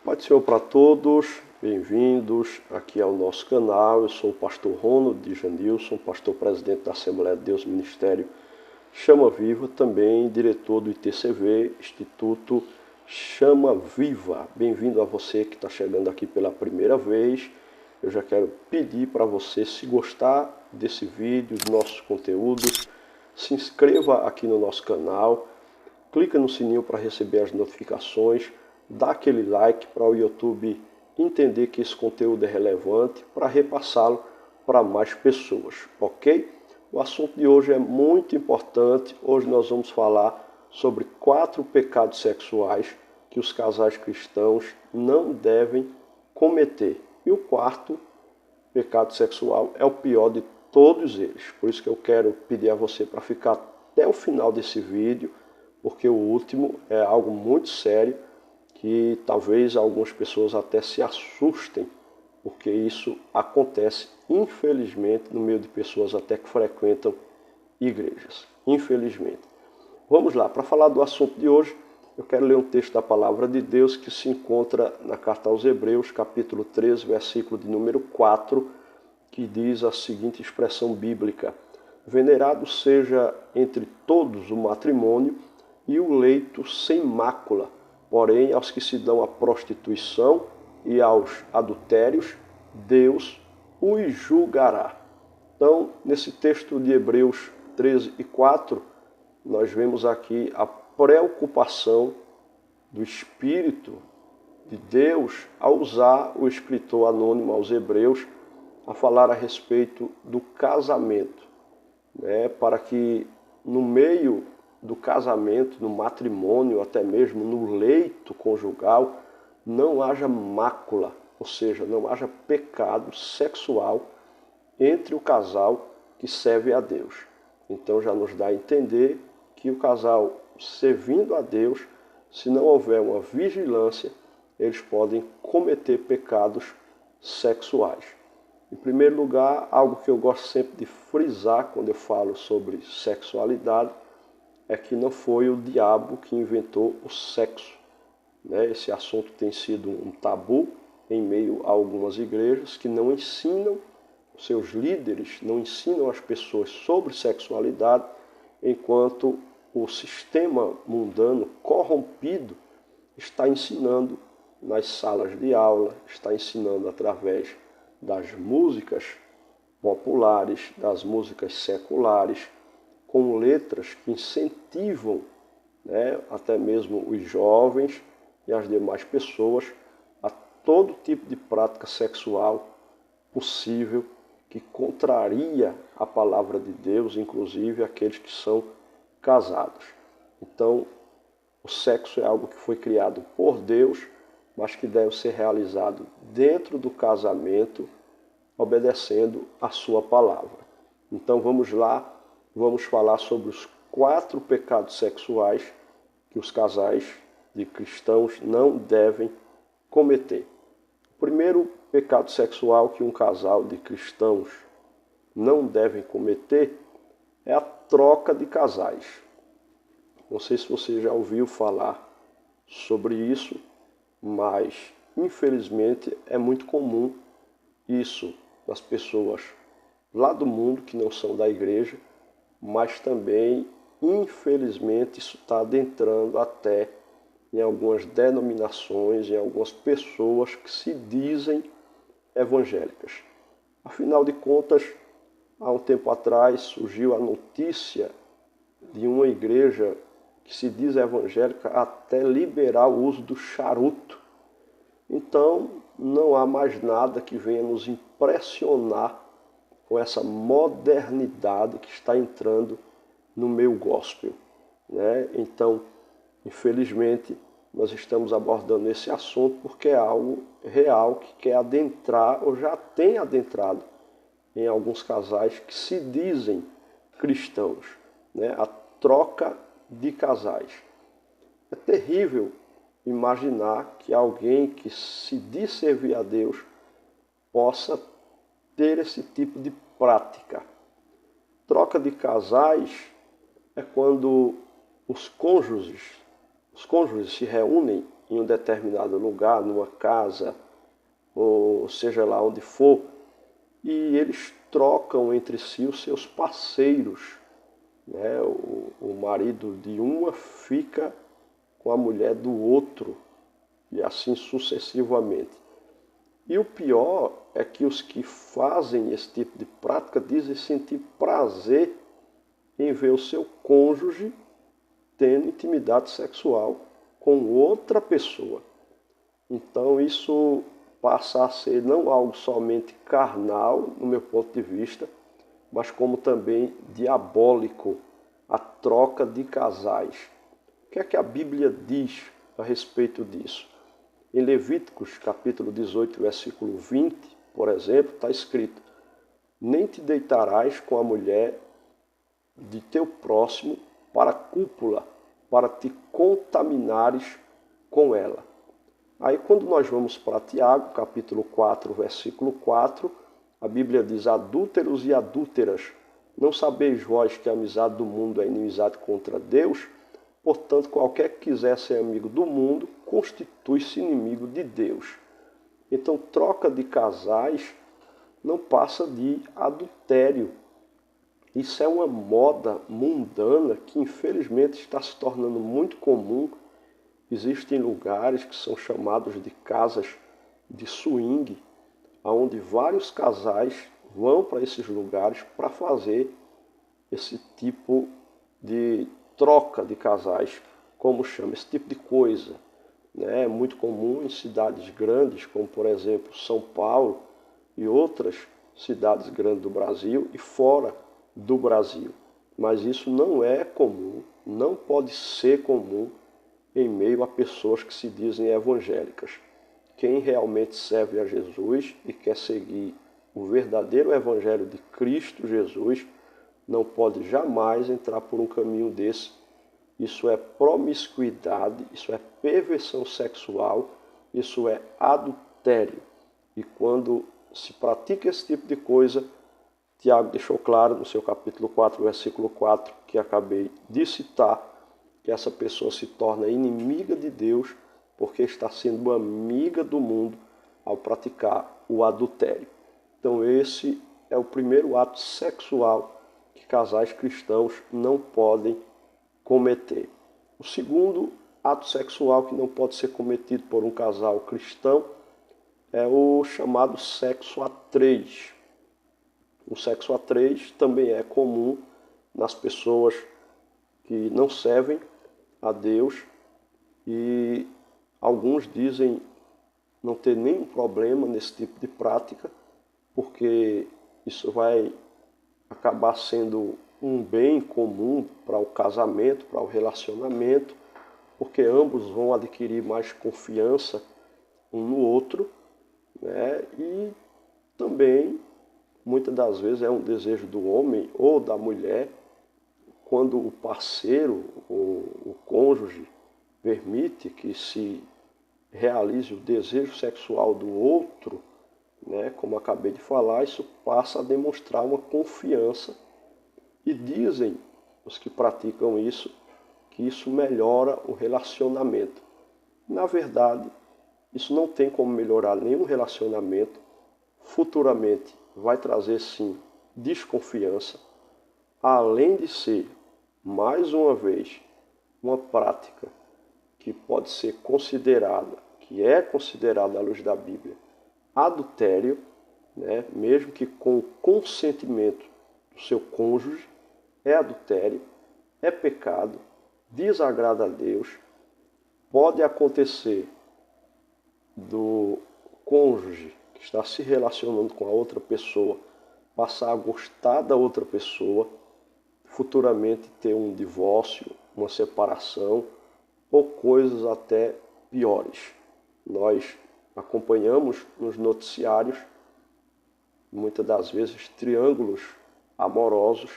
Paz do Senhor para todos, bem-vindos aqui ao nosso canal. Eu sou o pastor Ronald de Janilson, pastor presidente da Assembleia de Deus Ministério Chama Viva, também diretor do ITCV, Instituto Chama Viva. Bem-vindo a você que está chegando aqui pela primeira vez. Eu já quero pedir para você, se gostar desse vídeo, dos nossos conteúdos, se inscreva aqui no nosso canal, clica no sininho para receber as notificações, dá aquele like para o YouTube entender que esse conteúdo é relevante para repassá-lo para mais pessoas, ok? O assunto de hoje é muito importante. Hoje nós vamos falar sobre 4 pecados sexuais que os casais cristãos não devem cometer. E o quarto pecado sexual é o pior de todos eles. Por isso que eu quero pedir a você para ficar até o final desse vídeo, porque o último é algo muito sério que talvez algumas pessoas até se assustem, porque isso acontece, infelizmente, no meio de pessoas até que frequentam igrejas. Infelizmente. Vamos lá, para falar do assunto de hoje, eu quero ler um texto da Palavra de Deus que se encontra na Carta aos Hebreus, capítulo 13, versículo de número 4, que diz a seguinte expressão bíblica: Venerado seja entre todos o matrimônio e o leito sem mácula, porém aos que se dão à prostituição e aos adultérios, Deus os julgará. Então, nesse texto de Hebreus 13 e 4, nós vemos aqui a preocupação do Espírito de Deus ao usar o escritor anônimo aos Hebreus a falar a respeito do casamento, né? Para que no meio do casamento, no matrimônio, até mesmo no leito conjugal, não haja mácula, ou seja, não haja pecado sexual entre o casal que serve a Deus. Então já nos dá a entender que o casal servindo a Deus, se não houver uma vigilância, eles podem cometer pecados sexuais. Em primeiro lugar, algo que eu gosto sempre de frisar quando eu falo sobre sexualidade é que não foi o diabo que inventou o sexo, né? Esse assunto tem sido um tabu em meio a algumas igrejas que não ensinam, seus líderes não ensinam as pessoas sobre sexualidade, enquanto o sistema mundano corrompido está ensinando nas salas de aula, está ensinando através das músicas populares, das músicas seculares, com letras que incentivam, né, até mesmo os jovens e as demais pessoas a todo tipo de prática sexual possível que contraria a palavra de Deus, inclusive aqueles que são casados. Então, o sexo é algo que foi criado por Deus, mas que deve ser realizado dentro do casamento, obedecendo a sua palavra. Então vamos lá, vamos falar sobre os 4 pecados sexuais que os casais de cristãos não devem cometer. O primeiro pecado sexual que um casal de cristãos não devem cometer é a troca de casais. Não sei se você já ouviu falar sobre isso, mas infelizmente é muito comum isso das pessoas lá do mundo que não são da igreja, mas também, infelizmente, isso está adentrando até em algumas denominações, em algumas pessoas que se dizem evangélicas. Afinal de contas, há um tempo atrás surgiu a notícia de uma igreja que se diz evangélica até liberar o uso do charuto. Então, não há mais nada que venha nos impressionar com essa modernidade que está entrando no meio gospel, né? Então, infelizmente, nós estamos abordando esse assunto porque é algo real que quer adentrar ou já tem adentrado em alguns casais que se dizem cristãos, né? A troca de casais. É terrível imaginar que alguém que se diz servir a Deus possa ter esse tipo de prática. Troca de casais é quando os cônjuges se reúnem em um determinado lugar, numa casa, ou seja lá onde for, e eles trocam entre si os seus parceiros, né? O marido de uma fica com a mulher do outro, e assim sucessivamente. E o pior é que os que fazem esse tipo de prática dizem sentir prazer em ver o seu cônjuge tendo intimidade sexual com outra pessoa. Então isso passa a ser não algo somente carnal, no meu ponto de vista, mas como também diabólico, a troca de casais. O que é que a Bíblia diz a respeito disso? Em Levíticos, capítulo 18, versículo 20, por exemplo, está escrito: nem te deitarás com a mulher de teu próximo para cúpula, para te contaminares com ela. Aí quando nós vamos para Tiago, capítulo 4, versículo 4, a Bíblia diz: adúlteros e adúlteras, não sabeis vós que a amizade do mundo é inimizade contra Deus? Portanto, qualquer que quiser ser amigo do mundo, constitui-se inimigo de Deus. Então, troca de casais não passa de adultério. Isso é uma moda mundana que, infelizmente, está se tornando muito comum. Existem lugares que são chamados de casas de swing, onde vários casais vão para esses lugares para fazer esse tipo de troca de casais, como chama, esse tipo de coisa. É muito comum em cidades grandes, como por exemplo São Paulo e outras cidades grandes do Brasil e fora do Brasil. Mas isso não é comum, não pode ser comum em meio a pessoas que se dizem evangélicas. Quem realmente serve a Jesus e quer seguir o verdadeiro evangelho de Cristo Jesus não pode jamais entrar por um caminho desse. Isso é promiscuidade, isso é perversão sexual, isso é adultério. E quando se pratica esse tipo de coisa, Tiago deixou claro no seu capítulo 4, versículo 4, que acabei de citar, que essa pessoa se torna inimiga de Deus porque está sendo amiga do mundo ao praticar o adultério. Então esse é o primeiro ato sexual que casais cristãos não podem cometer. O segundo ato sexual que não pode ser cometido por um casal cristão é o chamado sexo a três. O sexo a três também é comum nas pessoas que não servem a Deus e alguns dizem não ter nenhum problema nesse tipo de prática, porque isso vai acabar sendo um bem comum para o casamento, para o relacionamento, porque ambos vão adquirir mais confiança um no outro, né? E também, muitas das vezes, é um desejo do homem ou da mulher, quando o parceiro, o cônjuge, permite que se realize o desejo sexual do outro, né? Como acabei de falar, isso passa a demonstrar uma confiança. E dizem os que praticam isso, que isso melhora o relacionamento. Na verdade, isso não tem como melhorar nenhum relacionamento. Futuramente vai trazer sim desconfiança, além de ser, mais uma vez, uma prática que pode ser considerada, que é considerada à luz da Bíblia, adultério, né? Mesmo que com o consentimento do seu cônjuge, é adultério, é pecado, desagrada a Deus. Pode acontecer do cônjuge que está se relacionando com a outra pessoa passar a gostar da outra pessoa, futuramente ter um divórcio, uma separação ou coisas até piores. Nós acompanhamos nos noticiários, muitas das vezes, triângulos amorosos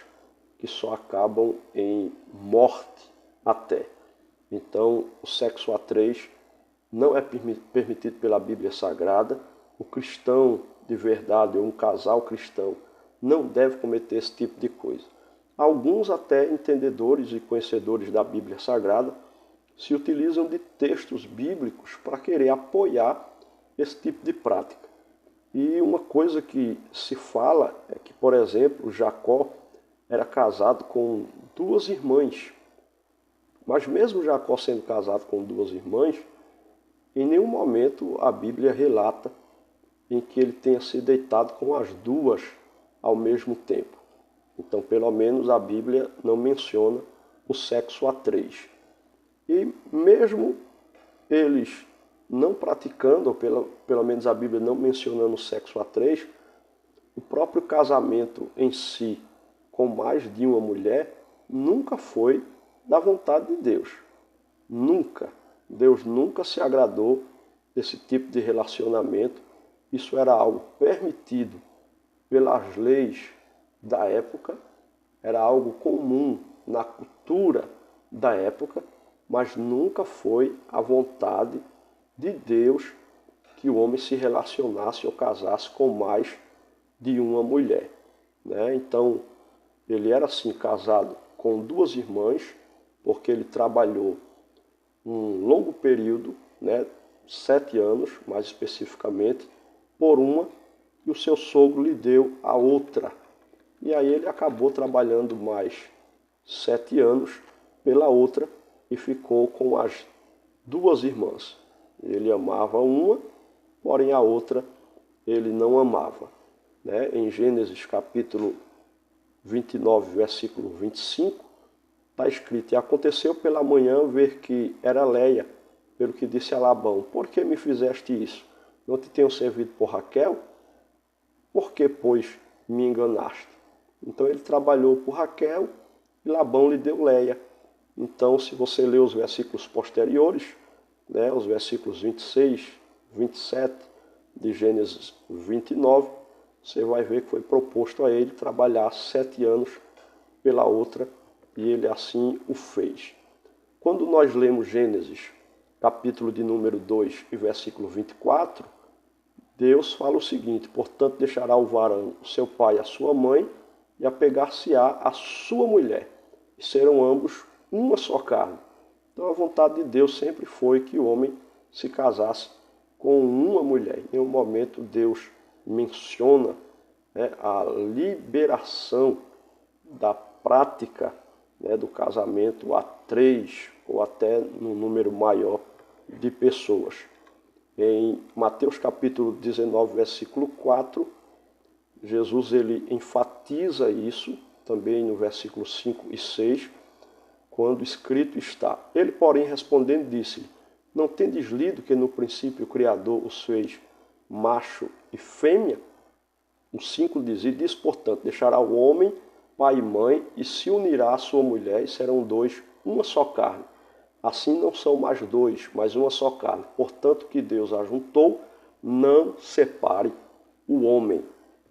que só acabam em morte até. Então, o sexo a três não é permitido pela Bíblia Sagrada. O cristão de verdade, ou um casal cristão, não deve cometer esse tipo de coisa. Alguns até entendedores e conhecedores da Bíblia Sagrada se utilizam de textos bíblicos para querer apoiar esse tipo de prática. E uma coisa que se fala é que, por exemplo, Jacó era casado com duas irmãs. Mas mesmo Jacó sendo casado com duas irmãs, em nenhum momento a Bíblia relata em que ele tenha se deitado com as duas ao mesmo tempo. Então, pelo menos a Bíblia não menciona o sexo a três. E mesmo eles não praticando, ou pelo menos a Bíblia não mencionando o sexo a três, o próprio casamento em si, com mais de uma mulher, nunca foi da vontade de Deus. Nunca. Deus nunca se agradou desse tipo de relacionamento. Isso era algo permitido pelas leis da época, era algo comum na cultura da época, mas nunca foi a vontade de Deus que o homem se relacionasse ou casasse com mais de uma mulher, né? Então, ele era assim casado com duas irmãs, porque ele trabalhou um longo período, né, 7 anos, mais especificamente, por uma, e o seu sogro lhe deu a outra. E aí ele acabou trabalhando mais 7 anos pela outra e ficou com as duas irmãs. Ele amava uma, porém a outra ele não amava, né? Em Gênesis capítulo 29, versículo 25, está escrito: E aconteceu pela manhã ver que era Léia, pelo que disse a Labão: Por que me fizeste isso? Não te tenho servido por Raquel? Por que, pois, me enganaste? Então ele trabalhou por Raquel e Labão lhe deu Léia. Então, se você ler os versículos posteriores, né, os versículos 26, 27 de Gênesis 29, você vai ver que foi proposto a ele trabalhar 7 anos pela outra, e ele assim o fez. Quando nós lemos Gênesis, capítulo de número 2 e versículo 24, Deus fala o seguinte: Portanto, deixará o varão o seu pai e a sua mãe, e apegar-se-á a sua mulher, e serão ambos uma só carne. Então a vontade de Deus sempre foi que o homem se casasse com uma mulher. Em nenhum momento Deus menciona, né, a liberação da prática, né, do casamento a 3 ou até no número maior de pessoas. Em Mateus capítulo 19, versículo 4, Jesus ele enfatiza isso também no versículo 5 e 6, quando escrito está: Ele, porém, respondendo, disse-lhe: Não tendes lido que no princípio o Criador os fez macho e fêmea? O 5 diz, portanto, deixará o homem pai e mãe, e se unirá à sua mulher, e serão dois, uma só carne. Assim não são mais dois, mas uma só carne. Portanto, que Deus ajuntou, não separe o homem.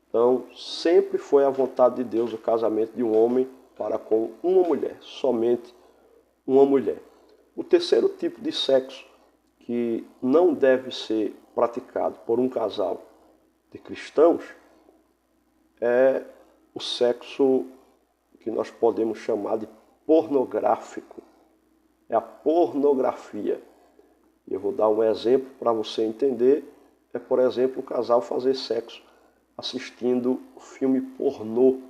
Então, sempre foi a vontade de Deus o casamento de um homem para com uma mulher, somente uma mulher. O terceiro tipo de sexo que não deve ser praticado por um casal de cristãos é o sexo que nós podemos chamar de pornográfico. É a pornografia. Eu vou dar um exemplo para você entender. É, por exemplo, o casal fazer sexo assistindo filme pornô,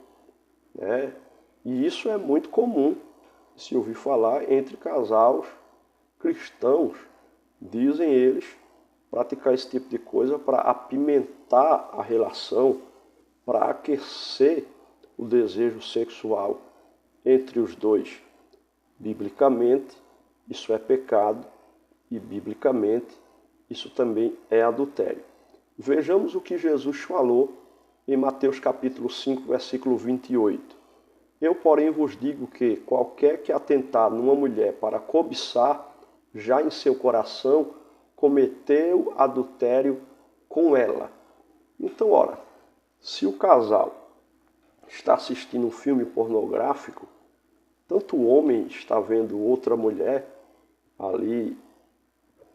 né? E isso é muito comum se ouvir falar entre casais cristãos, dizem eles, praticar esse tipo de coisa para apimentar a relação, para aquecer o desejo sexual entre os dois. Biblicamente, isso é pecado e, biblicamente, isso também é adultério. Vejamos o que Jesus falou em Mateus capítulo 5, versículo 28. Eu, porém, vos digo que qualquer que atentar numa mulher para cobiçar, já em seu coração cometeu adultério com ela. Então, ora, se o casal está assistindo um filme pornográfico, tanto o homem está vendo outra mulher ali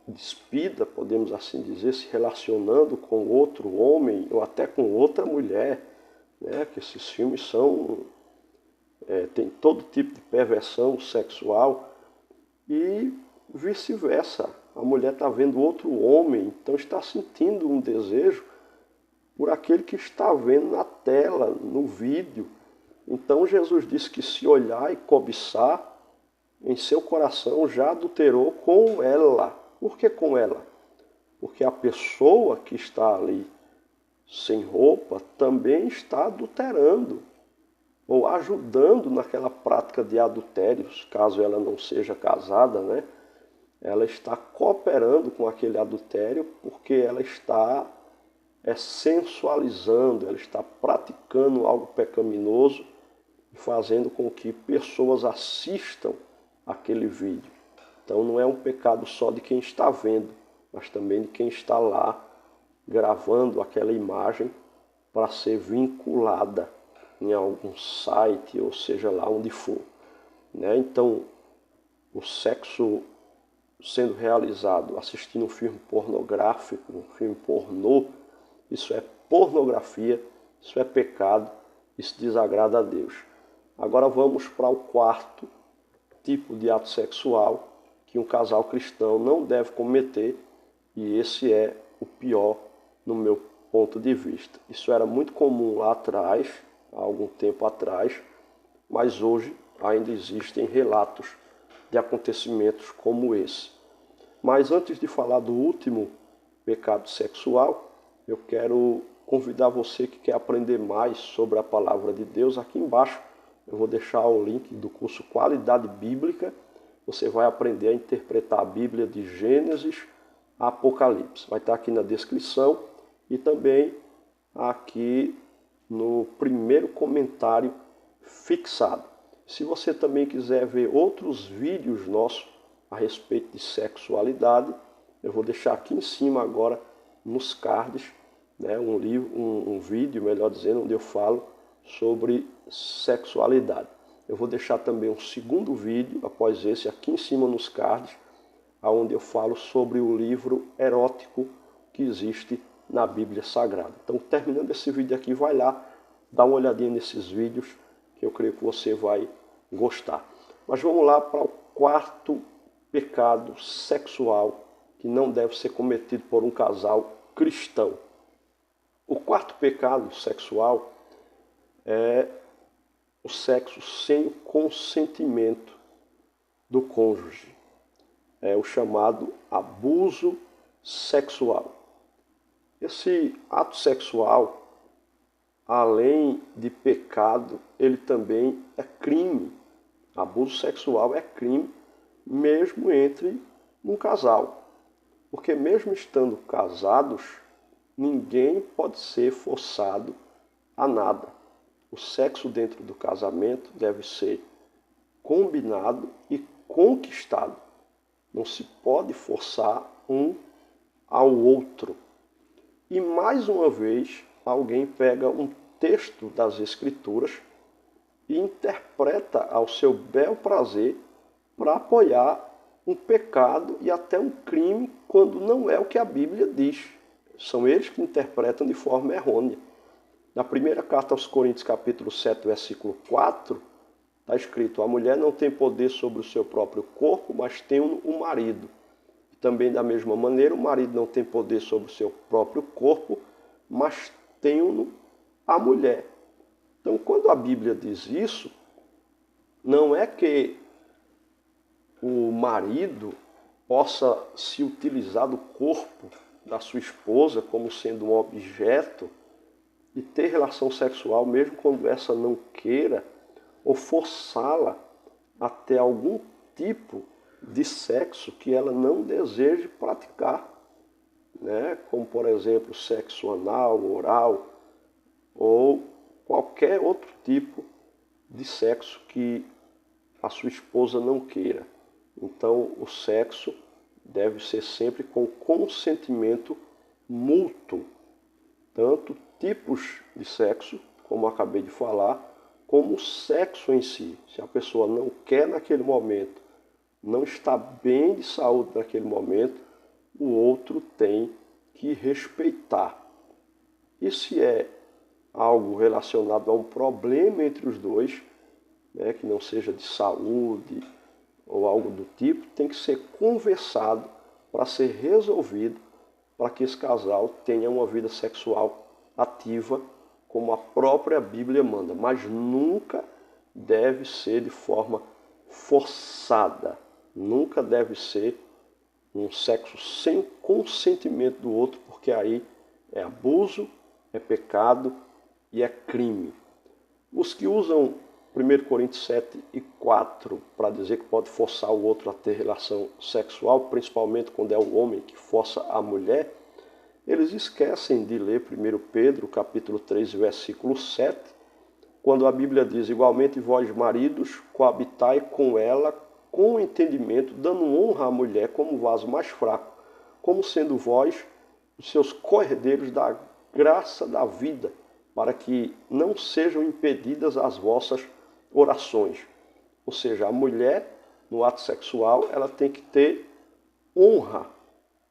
despida, podemos assim dizer, se relacionando com outro homem ou até com outra mulher, né? Que esses filmes tem todo tipo de perversão sexual, e vice-versa. A mulher está vendo outro homem, então está sentindo um desejo por aquele que está vendo na tela, no vídeo. Então Jesus disse que se olhar e cobiçar, em seu coração já adulterou com ela. Por que com ela? Porque a pessoa que está ali sem roupa também está adulterando ou ajudando naquela prática de adultérios, caso ela não seja casada, né? Ela está cooperando com aquele adultério porque ela está sensualizando, ela está praticando algo pecaminoso e fazendo com que pessoas assistam aquele vídeo. Então não é um pecado só de quem está vendo, mas também de quem está lá gravando aquela imagem para ser vinculada em algum site, ou seja lá onde for. Né? Então, o sexo sendo realizado assistindo um filme pornográfico, um filme pornô, isso é pornografia, isso é pecado, isso desagrada a Deus. Agora vamos para o quarto tipo de ato sexual que um casal cristão não deve cometer, e esse é o pior no meu ponto de vista. Isso era muito comum lá atrás, há algum tempo atrás, mas hoje ainda existem relatos de acontecimentos como esse. Mas antes de falar do último pecado sexual, eu quero convidar você que quer aprender mais sobre a palavra de Deus. Aqui embaixo eu vou deixar o link do curso Qualidade Bíblica. Você vai aprender a interpretar a Bíblia de Gênesis a Apocalipse. Vai estar aqui na descrição e também aqui no primeiro comentário fixado. Se você também quiser ver outros vídeos nossos a respeito de sexualidade, eu vou deixar aqui em cima agora nos cards, né, um vídeo, melhor dizendo, onde eu falo sobre sexualidade. Eu vou deixar também um segundo vídeo, após esse, aqui em cima nos cards, onde eu falo sobre o livro erótico que existe na Bíblia Sagrada. Então, terminando esse vídeo aqui, vai lá, dá uma olhadinha nesses vídeos, que eu creio que você vai gostar. Mas vamos lá para o quarto pecado sexual que não deve ser cometido por um casal cristão. O quarto pecado sexual é o sexo sem o consentimento do cônjuge. É o chamado abuso sexual. Esse ato sexual, além de pecado, ele também é crime. Abuso sexual é crime mesmo entre um casal. Porque mesmo estando casados, ninguém pode ser forçado a nada. O sexo dentro do casamento deve ser combinado e conquistado. Não se pode forçar um ao outro. E mais uma vez, alguém pega um texto das Escrituras e interpreta ao seu bel prazer para apoiar um pecado e até um crime quando não é o que a Bíblia diz. São eles que interpretam de forma errônea. Na primeira carta aos Coríntios, capítulo 7, versículo 4, está escrito: a mulher não tem poder sobre o seu próprio corpo, mas tem o marido. E também da mesma maneira, o marido não tem poder sobre o seu próprio corpo, mas tem a mulher. Então, quando a Bíblia diz isso, não é que o marido possa se utilizar do corpo da sua esposa como sendo um objeto e ter relação sexual mesmo quando essa não queira, ou forçá-la a ter algum tipo de sexo que ela não deseje praticar, né? Como, por exemplo, sexo anal, oral, ou qualquer outro tipo de sexo que a sua esposa não queira. Então, o sexo deve ser sempre com consentimento mútuo, tanto tipos de sexo, como acabei de falar, como o sexo em si. Se a pessoa não quer naquele momento, não está bem de saúde naquele momento, o outro tem que respeitar. E se é algo relacionado a um problema entre os dois, né, que não seja de saúde ou algo do tipo, tem que ser conversado para ser resolvido, para que esse casal tenha uma vida sexual ativa, como a própria Bíblia manda, mas nunca deve ser de forma forçada, nunca deve ser um sexo sem o consentimento do outro, porque aí é abuso, é pecado e é crime. Os que usam 1 Coríntios 7:4 para dizer que pode forçar o outro a ter relação sexual, principalmente quando é o homem que força a mulher, eles esquecem de ler 1 Pedro, capítulo 3, versículo 7, quando a Bíblia diz: igualmente vós, maridos, coabitai com ela com entendimento, dando honra à mulher como vaso mais fraco, como sendo vós os seus co-herdeiros da graça da vida, para que não sejam impedidas as vossas orações. Ou seja, a mulher, no ato sexual, ela tem que ter honra,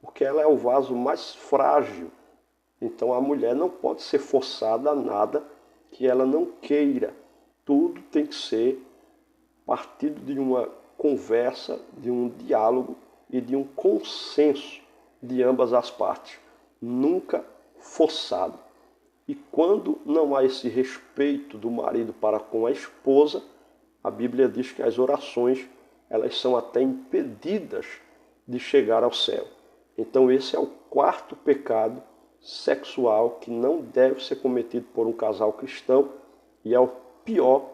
porque ela é o vaso mais frágil. Então a mulher não pode ser forçada a nada que ela não queira. Tudo tem que ser partido de uma conversa, de um diálogo e de um consenso de ambas as partes. Nunca forçado. E quando não há esse respeito do marido para com a esposa, a Bíblia diz que as orações elas são até impedidas de chegar ao céu. Então esse é o quarto pecado sexual que não deve ser cometido por um casal cristão e é o pior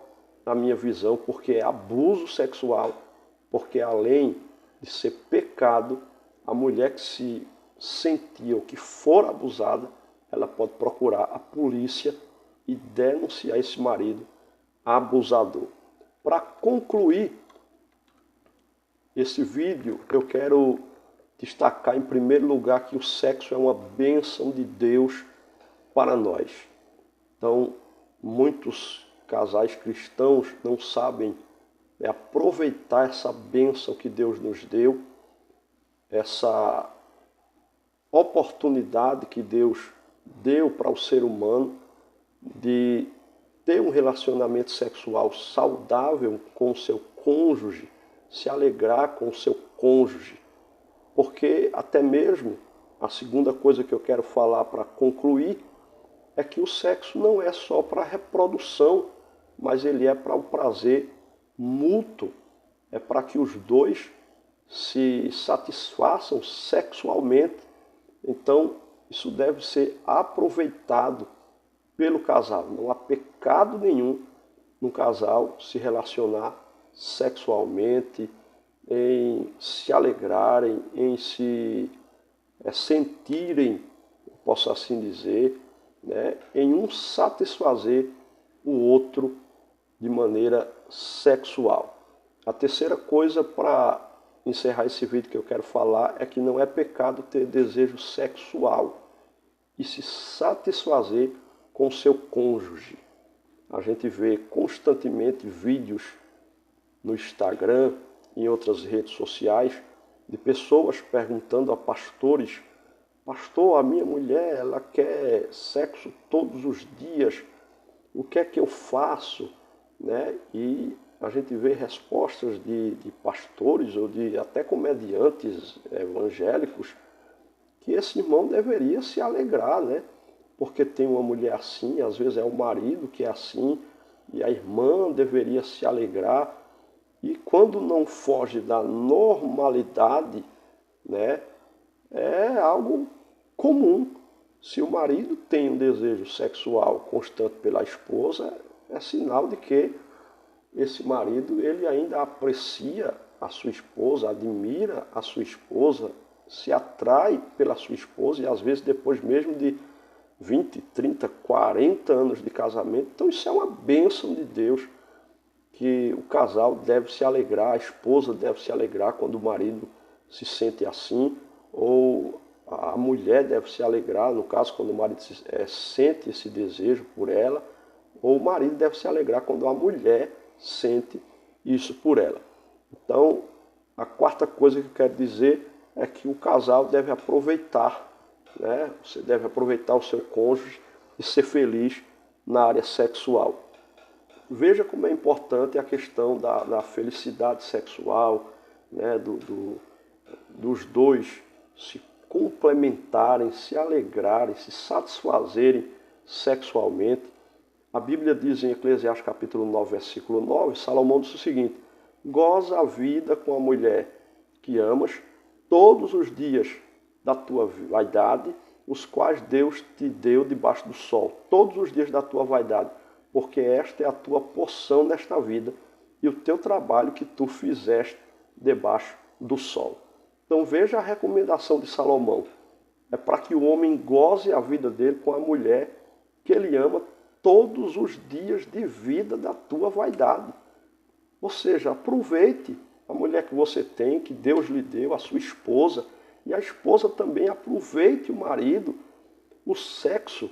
na minha visão, porque é abuso sexual, porque além de ser pecado, a mulher que se sentir ou que for abusada, ela pode procurar a polícia e denunciar esse marido abusador. Para concluir esse vídeo, eu quero destacar em primeiro lugar que o sexo é uma bênção de Deus para nós. Então, muitos casais cristãos não sabem aproveitar essa bênção que Deus nos deu, essa oportunidade que Deus deu para o ser humano de ter um relacionamento sexual saudável com o seu cônjuge, se alegrar com o seu cônjuge. Porque até mesmo a segunda coisa que eu quero falar para concluir é que o sexo não é só para reprodução, mas ele é para o prazer mútuo, é para que os dois se satisfaçam sexualmente. Então, isso deve ser aproveitado pelo casal. Não há pecado nenhum no casal se relacionar sexualmente, em se alegrarem, em se sentirem, posso assim dizer, né, em um satisfazer o outro de maneira sexual. A terceira coisa para encerrar esse vídeo que eu quero falar é que não é pecado ter desejo sexual e se satisfazer com seu cônjuge. A gente vê constantemente vídeos no Instagram e em outras redes sociais de pessoas perguntando a pastores: pastor, a minha mulher ela quer sexo todos os dias, o que é que eu faço? Né? E a gente vê respostas de pastores ou de até comediantes evangélicos que esse irmão deveria se alegrar, né? Porque tem uma mulher assim, às vezes é o marido que é assim, e a irmã deveria se alegrar. E quando não foge da normalidade, né, é algo comum. Se o marido tem um desejo sexual constante pela esposa, é sinal de que esse marido ele ainda aprecia a sua esposa, admira a sua esposa, se atrai pela sua esposa e às vezes depois mesmo de 20, 30, 40 anos de casamento. Então isso é uma bênção de Deus, que o casal deve se alegrar, a esposa deve se alegrar quando o marido se sente assim, ou a mulher deve se alegrar, no caso, quando o marido sente esse desejo por ela, ou o marido deve se alegrar quando a mulher sente isso por ela. Então, a quarta coisa que eu quero dizer é que o casal deve aproveitar, né? Você deve aproveitar o seu cônjuge e ser feliz na área sexual. veja como é importante a questão da felicidade sexual, né, dos dois se complementarem, se alegrarem, se satisfazerem sexualmente. A Bíblia diz em Eclesiastes capítulo 9, versículo 9, Salomão diz o seguinte: goza a vida com a mulher que amas todos os dias da tua vaidade, os quais Deus te deu debaixo do sol, todos os dias da tua vaidade, porque esta é a tua porção nesta vida e o teu trabalho que tu fizeste debaixo do sol. Então veja a recomendação de Salomão. É para que o homem goze a vida dele com a mulher que ele ama todos os dias de vida da tua vaidade. Ou seja, aproveite a mulher que você tem, que Deus lhe deu, a sua esposa, e a esposa também aproveite o marido. O sexo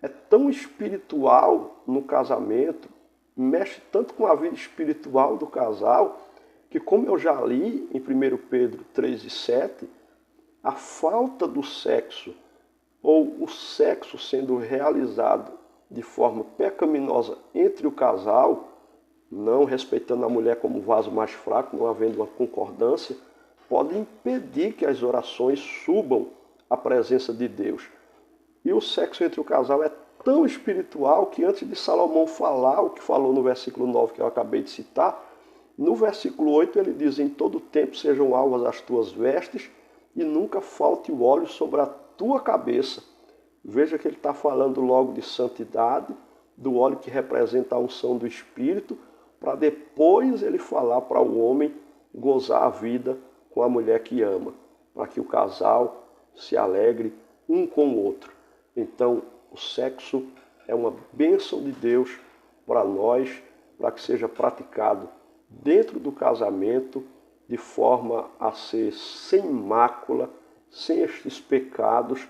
é tão espiritual no casamento, mexe tanto com a vida espiritual do casal, que como eu já li em 1 Pedro 3,7, a falta do sexo, ou o sexo sendo realizado de forma pecaminosa entre o casal, não respeitando a mulher como vaso mais fraco, não havendo uma concordância, pode impedir que as orações subam à presença de Deus. E o sexo entre o casal é tão espiritual que antes de Salomão falar o que falou no versículo 9 que eu acabei de citar, no versículo 8 ele diz: em todo tempo sejam alvas as tuas vestes e nunca falte o óleo sobre a tua cabeça. Veja que ele está falando logo de santidade, do óleo que representa a unção do Espírito, para depois ele falar para o homem gozar a vida com a mulher que ama, para que o casal se alegre um com o outro. Então, o sexo é uma bênção de Deus para nós, para que seja praticado dentro do casamento, de forma a ser sem mácula, sem estes pecados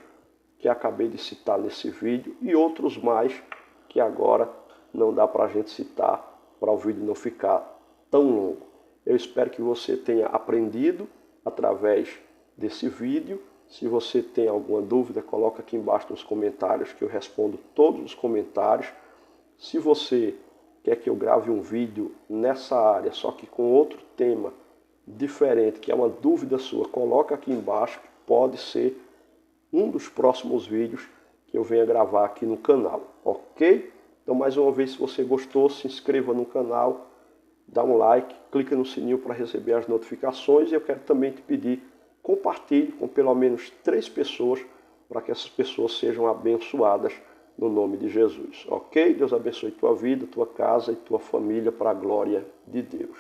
que acabei de citar nesse vídeo e outros mais que agora não dá para a gente citar, para o vídeo não ficar tão longo. Eu espero que você tenha aprendido através desse vídeo. Se você tem alguma dúvida, coloca aqui embaixo nos comentários que eu respondo todos os comentários. Se você quer que eu grave um vídeo nessa área, só que com outro tema diferente, que é uma dúvida sua, coloca aqui embaixo, que pode ser um dos próximos vídeos que eu venha gravar aqui no canal, ok? Então, mais uma vez, se você gostou, se inscreva no canal, dá um like, clica no sininho para receber as notificações e eu quero também te pedir, compartilhe com pelo menos 3 pessoas para que essas pessoas sejam abençoadas no nome de Jesus, ok? Deus abençoe tua vida, tua casa e tua família para a glória de Deus.